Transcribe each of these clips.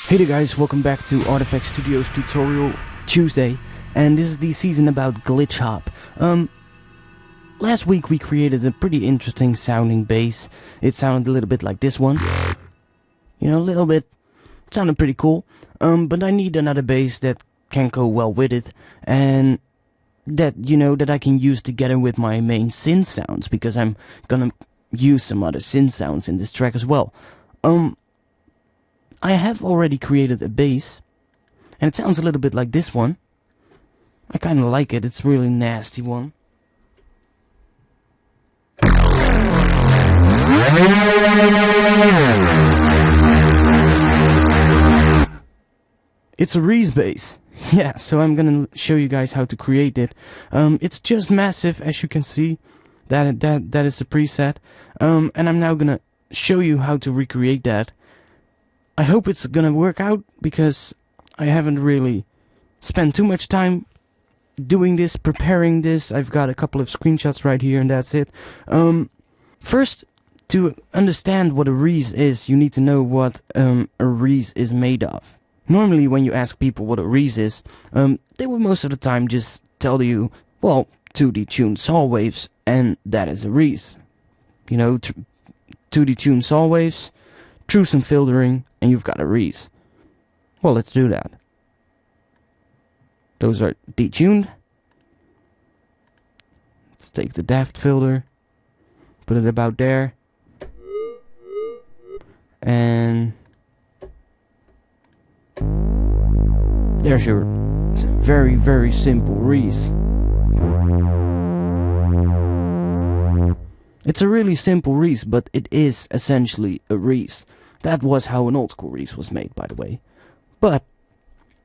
Hey there guys, welcome back to ARTFX Studios Tutorial Tuesday, and this is the season about glitch hop. Last week we created a pretty interesting sounding bass. It sounded a little bit like this one. You know, a little bit. It sounded pretty cool. But I need another bass that can go well with it, and that, you know, that I can use together with my main synth sounds, because I'm gonna use some other synth sounds in this track as well. I have already created a bass, and it sounds a little bit like this one. I kind of like it, it's a really nasty one. It's a Reese bass. Yeah, so I'm gonna show you guys how to create it. It's just massive, as you can see. That is a preset. And I'm now gonna show you how to recreate that. I hope it's gonna work out, because I haven't really spent too much time doing this, preparing this. I've got a couple of screenshots right here, and that's it. First, to understand what a Reese is, you need to know what a Reese is made of. Normally, when you ask people what a Reese is, they will most of the time just tell you, well, 2 detuned saw waves, and that is a Reese. You know, 2 detuned saw waves, through some filtering, and you've got a Reese. Well, let's do that. Those are detuned. Let's take the daft filter, put it about there, and there's your very, very simple Reese. It's a really simple Reese, but it is essentially a Reese. That was how an old school Reese was made, by the way. But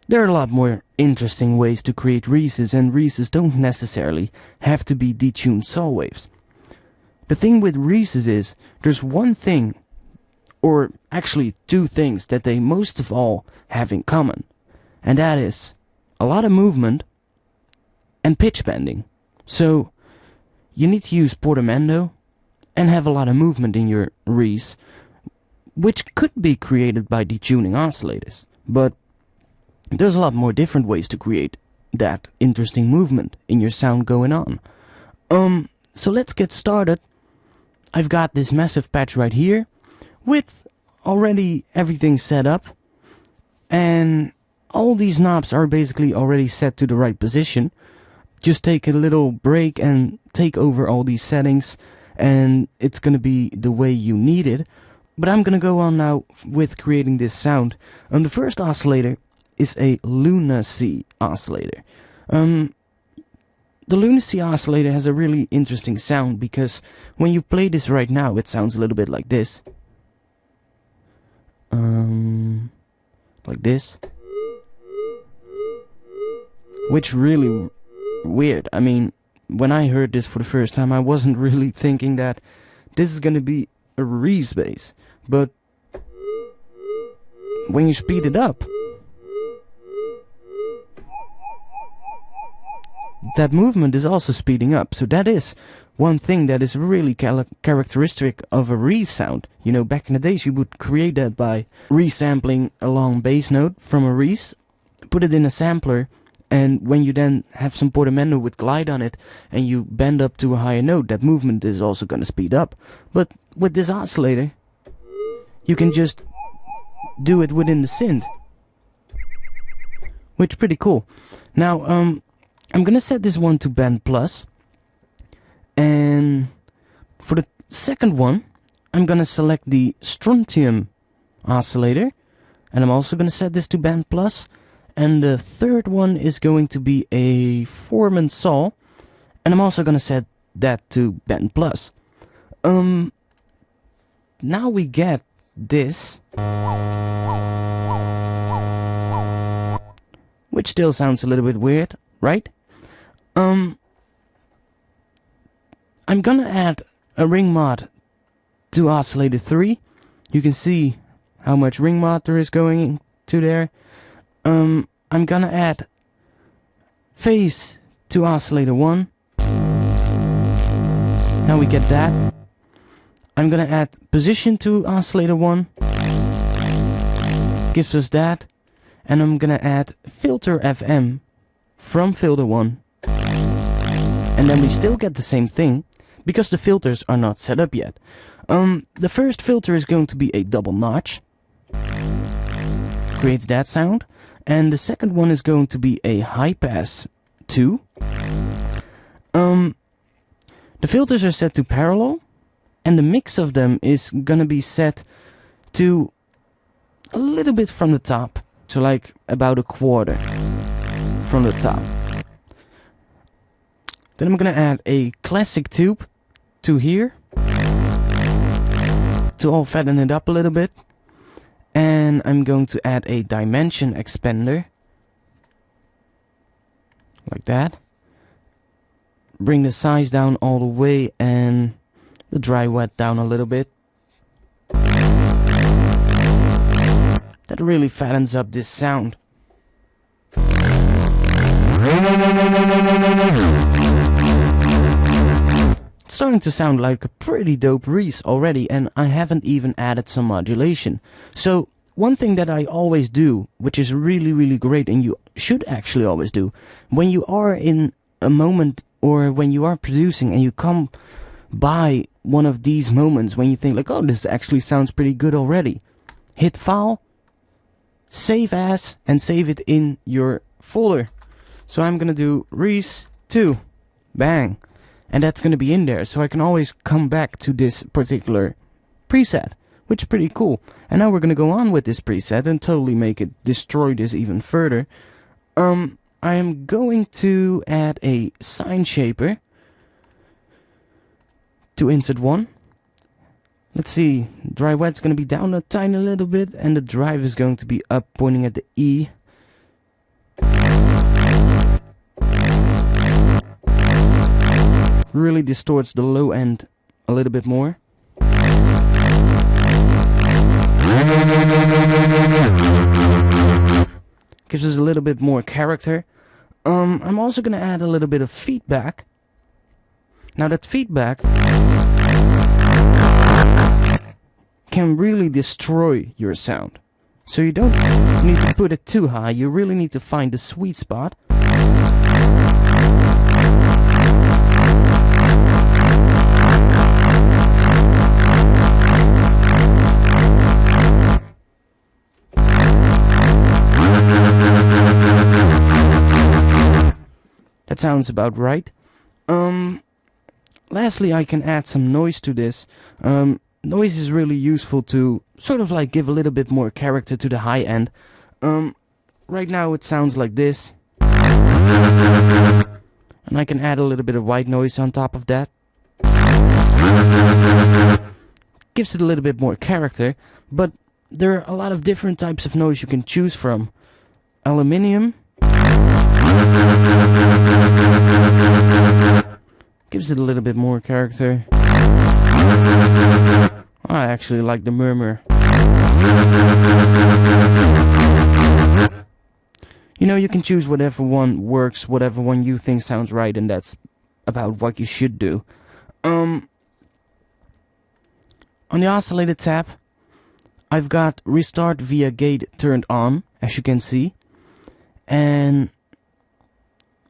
there are a lot more interesting ways to create Reeses, and Reeses don't necessarily have to be detuned saw waves. The thing with Reeses is, there's one thing, or actually 2 things, that they most of all have in common. And that is a lot of movement and pitch bending. So you need to use portamento and have a lot of movement in your Reese, which could be created by detuning oscillators. But there's a lot more different ways to create that interesting movement in your sound going on. So let's get started. I've got this massive patch right here with already everything set up, and all these knobs are basically already set to the right position. Just take a little break and take over all these settings, and it's gonna be the way you need it. But I'm gonna go on now with creating this sound. The first oscillator is a lunacy oscillator. The lunacy oscillator has a really interesting sound, because when you play this right now, it sounds a little bit like this. Like this. Which really weird. I mean, when I heard this for the first time, I wasn't really thinking that this is gonna be a Reese bass. But when you speed it up, that movement is also speeding up. So that is one thing that is really characteristic of a Reese sound. You know, back in the days you would create that by resampling a long bass note from a Reese, put it in a sampler, and when you then have some portamento with glide on it and you bend up to a higher note, that movement is also going to speed up. But with this oscillator, you can just do it within the synth, which is pretty cool. Now, I'm gonna set this one to band plus, and for the second one, I'm gonna select the strontium oscillator, and I'm also gonna set this to band plus. And the third one is going to be a Foreman saw, and I'm also gonna set that to band plus. Now we get this, which still sounds a little bit weird, right? I'm gonna add a ring mod to oscillator 3. You can see how much ring mod there is going into there. I'm gonna add phase to oscillator 1. Now we get that. I'm gonna add position to oscillator 1. gives us that. And I'm gonna add filter FM from filter 1. And then we still get the same thing, because the filters are not set up yet. The first filter is going to be a double notch. Creates that sound. And the second one is going to be a high pass 2. The filters are set to parallel, and the mix of them is gonna be set to a little bit from the top. So like about a quarter from the top. Then I'm gonna add a classic tube to here to all fatten it up a little bit. And I'm going to add a dimension expander like that. Bring the size down all the way and the dry wet down a little bit. That really fattens up this sound. It's starting to sound like a pretty dope reese already, and I haven't even added some modulation. So one thing that I always do, which is really great, and you should actually always do, when you are in a moment or when you are producing and you come by one of these moments when you think like, oh, this actually sounds pretty good already, hit File, Save As, and save it in your folder. So I'm gonna do reese 2, bang, and that's gonna be in there, so I can always come back to this particular preset, which is pretty cool. And now we're gonna go on with this preset and totally make it destroy this even further. I am going to add a sine shaper to insert 1. Let's see, dry wet's going to be down a tiny little bit, and the drive is going to be up, pointing at the E. Really distorts the low end a little bit more. Gives us a little bit more character. I'm also going to add a little bit of feedback. Now that feedback can really destroy your sound. So you don't need to put it too high, you really need to find the sweet spot. That sounds about right. Lastly, I can add some noise to this. Noise is really useful to sort of like give a little bit more character to the high end. Right now it sounds like this. And I can add a little bit of white noise on top of that. Gives it a little bit more character, but there are a lot of different types of noise you can choose from. Aluminium gives it a little bit more character. I actually like the murmur. You know, you can choose whatever one works, whatever one you think sounds right, and that's about what you should do. On the oscillator tab, I've got restart via gate turned on, as you can see. And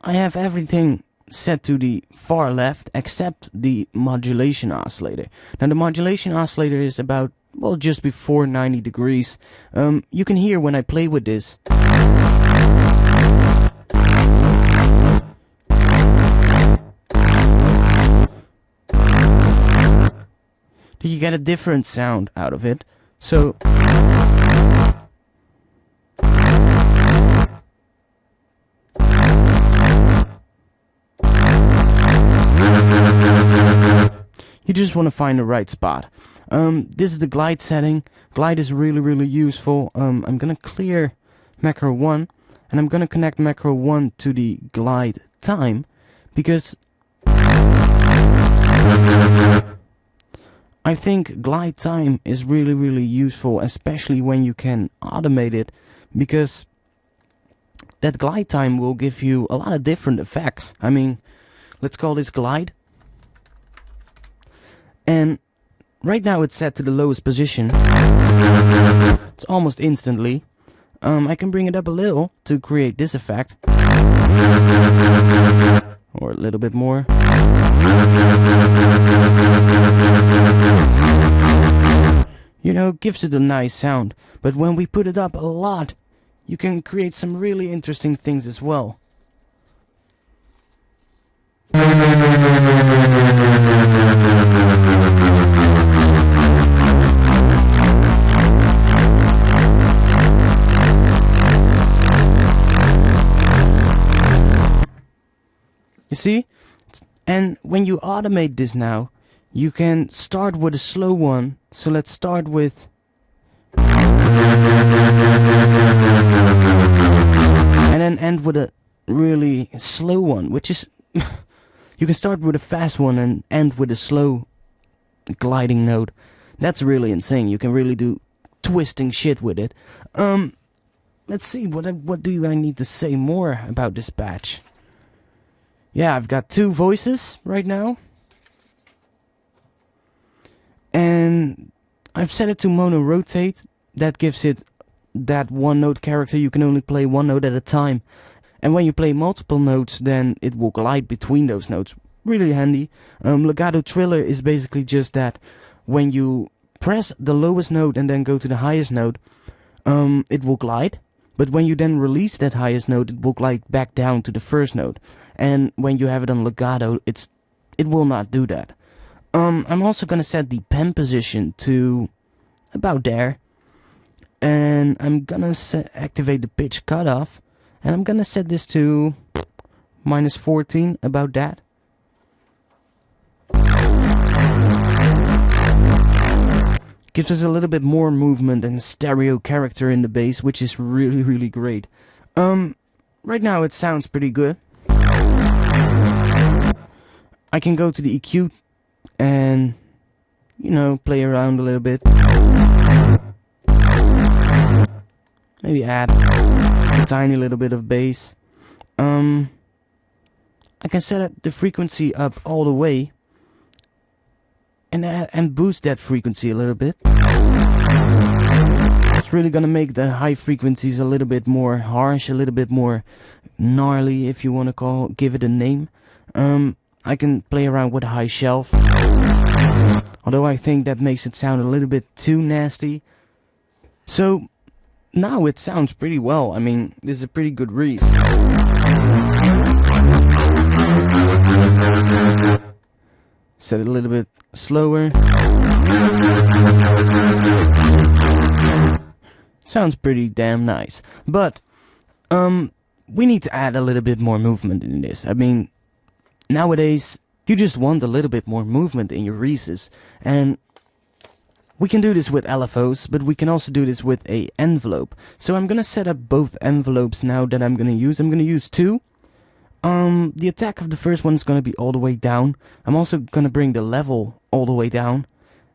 I have everything set to the far left except the modulation oscillator. Now the modulation oscillator is about, well, just before 90 degrees. You can hear when I play with this. You get a different sound out of it. So you just want to find the right spot. This is the glide setting. Glide is really useful. I'm gonna clear macro 1, and I'm gonna connect macro 1 to the glide time, because I think glide time is really useful, especially when you can automate it, because that glide time will give you a lot of different effects. I mean, let's call this glide. And right now it's set to the lowest position. It's almost instantly. I can bring it up a little to create this effect. Or a little bit more. You know, it gives it a nice sound. But when we put it up a lot, you can create some really interesting things as well. You see? And when you automate this now, you can start with a slow one. So let's start with... and then end with a really slow one, which is... you can start with a fast one and end with a slow gliding note. That's really insane. You can really do twisting shit with it. Let's see, what do I need to say more about this patch? Yeah, I've got 2 voices right now. And I've set it to mono rotate. That gives it that one note character. You can only play one note at a time. And when you play multiple notes, then it will glide between those notes. Really handy. Legato triller is basically just that. When you press the lowest note and then go to the highest note, it will glide. But when you then release that highest note, it will glide back down to the first note. And when you have it on legato, it will not do that. I'm also gonna set the pen position to about there. And I'm gonna activate the pitch cutoff. And I'm gonna set this to -14, about that. Gives us a little bit more movement and stereo character in the bass, which is really, really great. Right now it sounds pretty good. I can go to the EQ and, you know, play around a little bit. Maybe add a tiny little bit of bass. I can set the frequency up all the way and boost that frequency a little bit. It's really gonna make the high frequencies a little bit more harsh, a little bit more gnarly, if you want to give it a name. I can play around with a high shelf, although I think that makes it sound a little bit too nasty. So now it sounds pretty well. I mean, this is a pretty good reese. Set it a little bit slower. Sounds pretty damn nice. But we need to add a little bit more movement in this. I mean, nowadays you just want a little bit more movement in your reeses, and we can do this with LFOs, but we can also do this with a envelope. So I'm gonna set up both envelopes now that I'm gonna use. I'm gonna use 2. The attack of the first one is gonna be all the way down. I'm also gonna bring the level all the way down,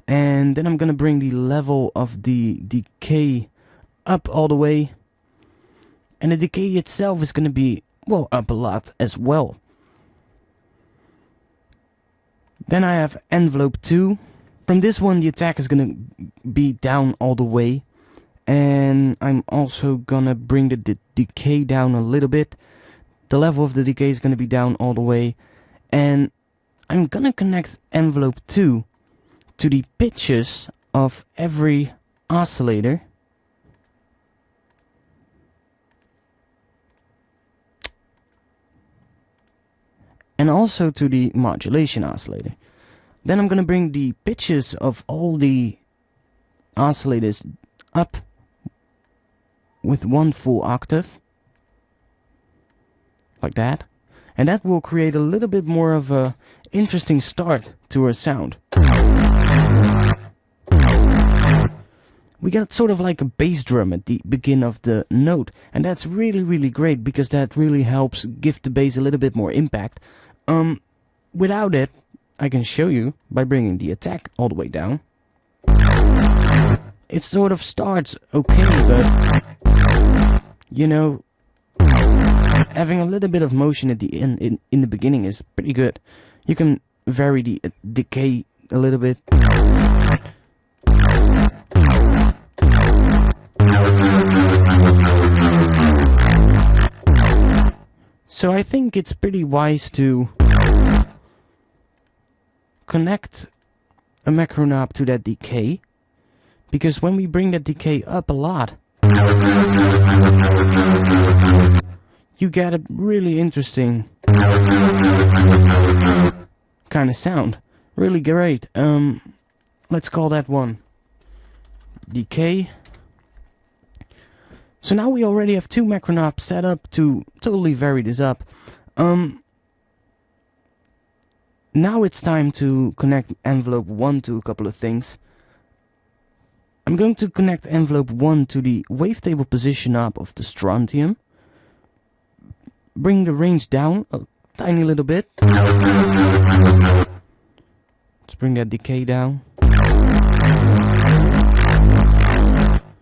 and then I'm gonna bring the level of the decay up all the way, and the decay itself is gonna be, well, up a lot as well. Then I have envelope 2. From this one the attack is gonna be down all the way, and I'm also gonna bring the decay down a little bit. The level of the decay is gonna be down all the way, and I'm gonna connect envelope 2 to the pitches of every oscillator. And also to the modulation oscillator. Then I'm gonna bring the pitches of all the oscillators up with 1 full octave. Like that. And that will create a little bit more of a interesting start to our sound. We got sort of like a bass drum at the beginning of the note, and that's really, really great because that really helps give the bass a little bit more impact. Without it, I can show you by bringing the attack all the way down. It sort of starts okay, but you know, having a little bit of motion at the in the beginning is pretty good. You can vary the decay a little bit. So I think it's pretty wise to connect a macro knob to that decay, because when we bring that decay up a lot, you get a really interesting kind of sound. Really great. Let's call that one decay. So now we already have two macro knobs set up to totally vary this up. Now it's time to connect envelope 1 to a couple of things. I'm going to connect envelope 1 to the wavetable position knob of the strontium. Bring the range down a tiny little bit. Let's bring that decay down.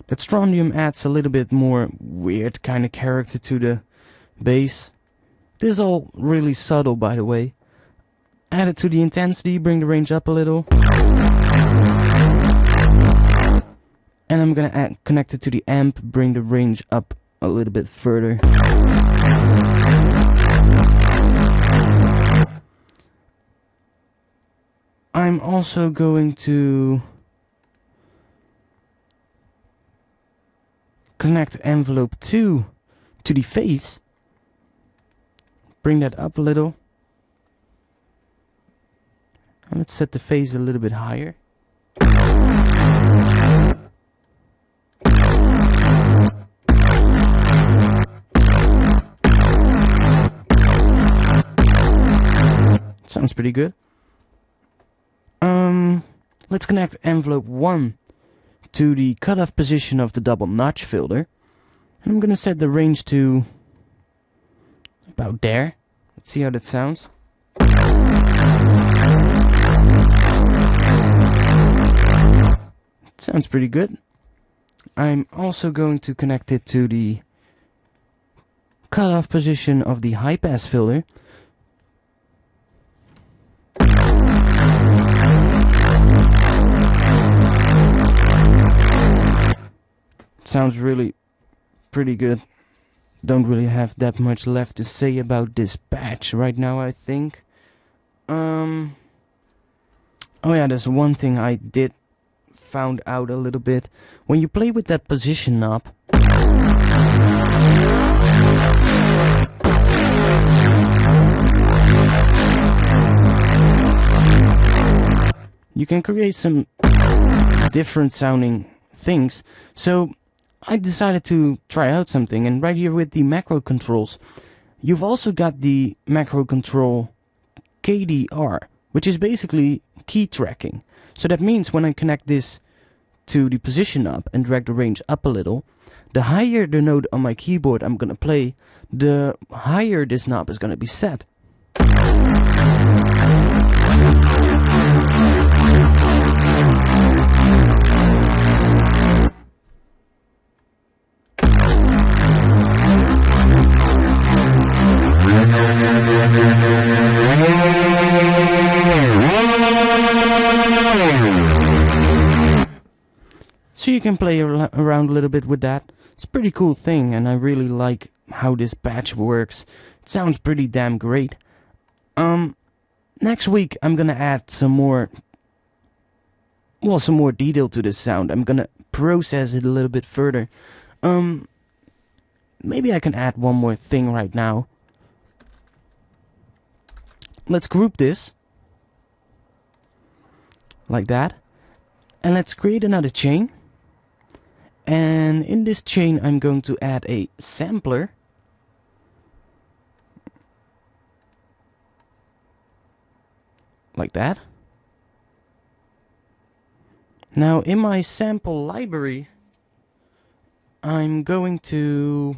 That strontium adds a little bit more weird kind of character to the bass. This is all really subtle, by the way. Add it to the intensity, bring the range up a little. And I'm gonna connect it to the amp, bring the range up a little bit further. I'm also going to connect envelope 2 to the phase. Bring that up a little. And let's set the phase a little bit higher. Sounds pretty good. Let's connect envelope 1 to the cutoff position of the double notch filter. And I'm gonna set the range to about there. Let's see how that sounds. Sounds pretty good. I'm also going to connect it to the cutoff position of the high pass filter. Sounds really pretty good. Don't really have that much left to say about this patch right now, I think. Oh yeah, there's one thing I did found out a little bit. When you play with that position knob, you can create some different sounding things. So I decided to try out something, and right here with the macro controls, you've also got the macro control KDR, which is basically key tracking. So that means when I connect this to the position knob and drag the range up a little, the higher the note on my keyboard I'm gonna play, the higher this knob is gonna be set. So you can play around a little bit with that. It's a pretty cool thing, and I really like how this patch works. It sounds pretty damn great. Next week I'm gonna add some more detail to this sound. I'm gonna process it a little bit further. Maybe I can add one more thing right now. Let's group this like that, and let's create another chain. And in this chain I'm going to add a sampler. Like that. Now in my sample library I'm going to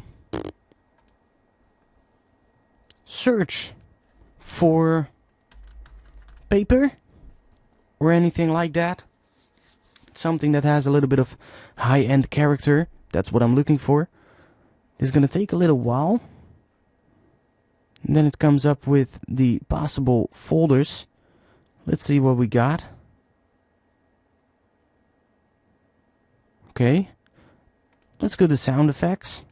search for paper or anything like that. Something that has a little bit of high-end character. That's what I'm looking for. This is gonna take a little while. And then it comes up with the possible folders. Let's see what we got. Okay. Let's go to sound effects.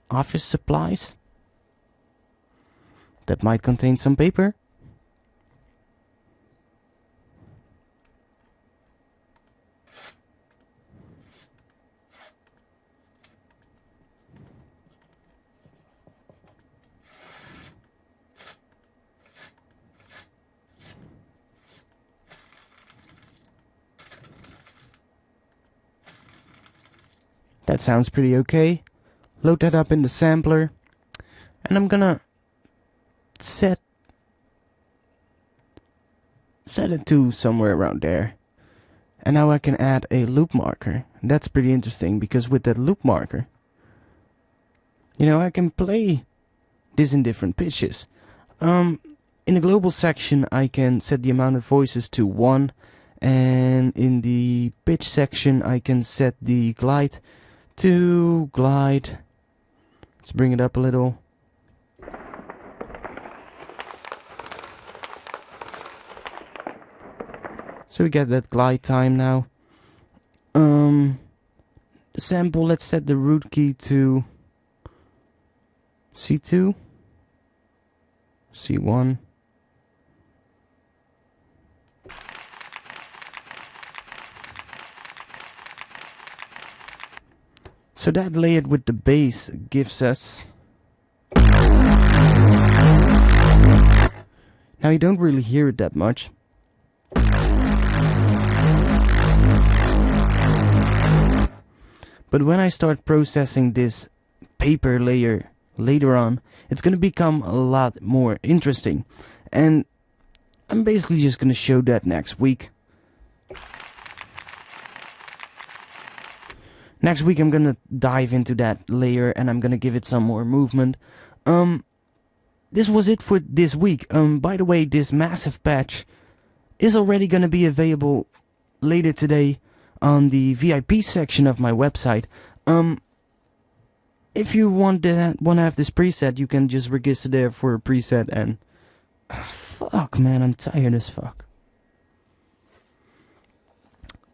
office supplies that might contain some paper. That sounds pretty okay. Load that up in the sampler, and I'm gonna set it to somewhere around there. And now I can add a loop marker. That's pretty interesting, because with that loop marker, you know, I can play this in different pitches. In the global section I can set the amount of voices to 1, and in the pitch section I can set the glide to glide. Let's bring it up a little. So we get that glide time now. The sample, let's set the root key to C2, C1. So that layered with the bass gives us... Now you don't really hear it that much. But when I start processing this paper layer later on, it's gonna become a lot more interesting. And I'm basically just gonna show that next week. Next week I'm gonna dive into that layer and I'm gonna give it some more movement. This was it for this week. By the way, this massive patch is already gonna be available later today on the VIP section of my website. If you want to have this preset, you can just register there for a preset and... fuck, man, I'm tired as fuck.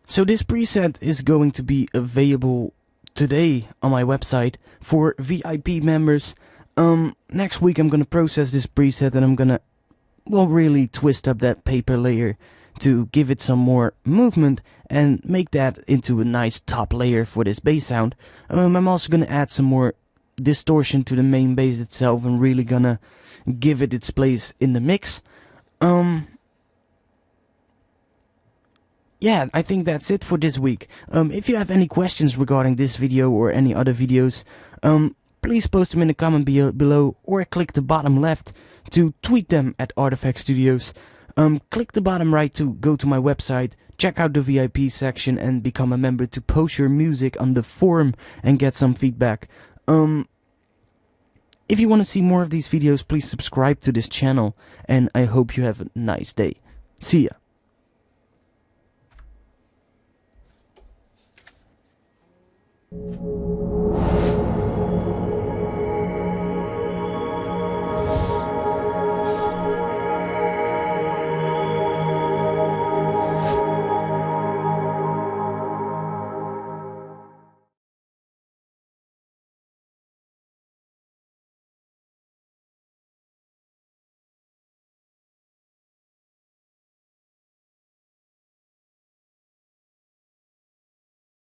So this preset is going to be available today on my website for VIP members. Next week I'm gonna process this preset and I'm gonna, well, really twist up that paper layer to give it some more movement and make that into a nice top layer for this bass sound. I'm also gonna add some more distortion to the main bass itself and really gonna give it its place in the mix. Yeah, I think that's it for this week. If you have any questions regarding this video or any other videos, please post them in the comment below or click the bottom left to tweet them at ARTFX STUDIOS. Click the bottom right to go to my website, check out the VIP section and become a member to post your music on the forum and get some feedback. If you want to see more of these videos, please subscribe to this channel and I hope you have a nice day. See ya.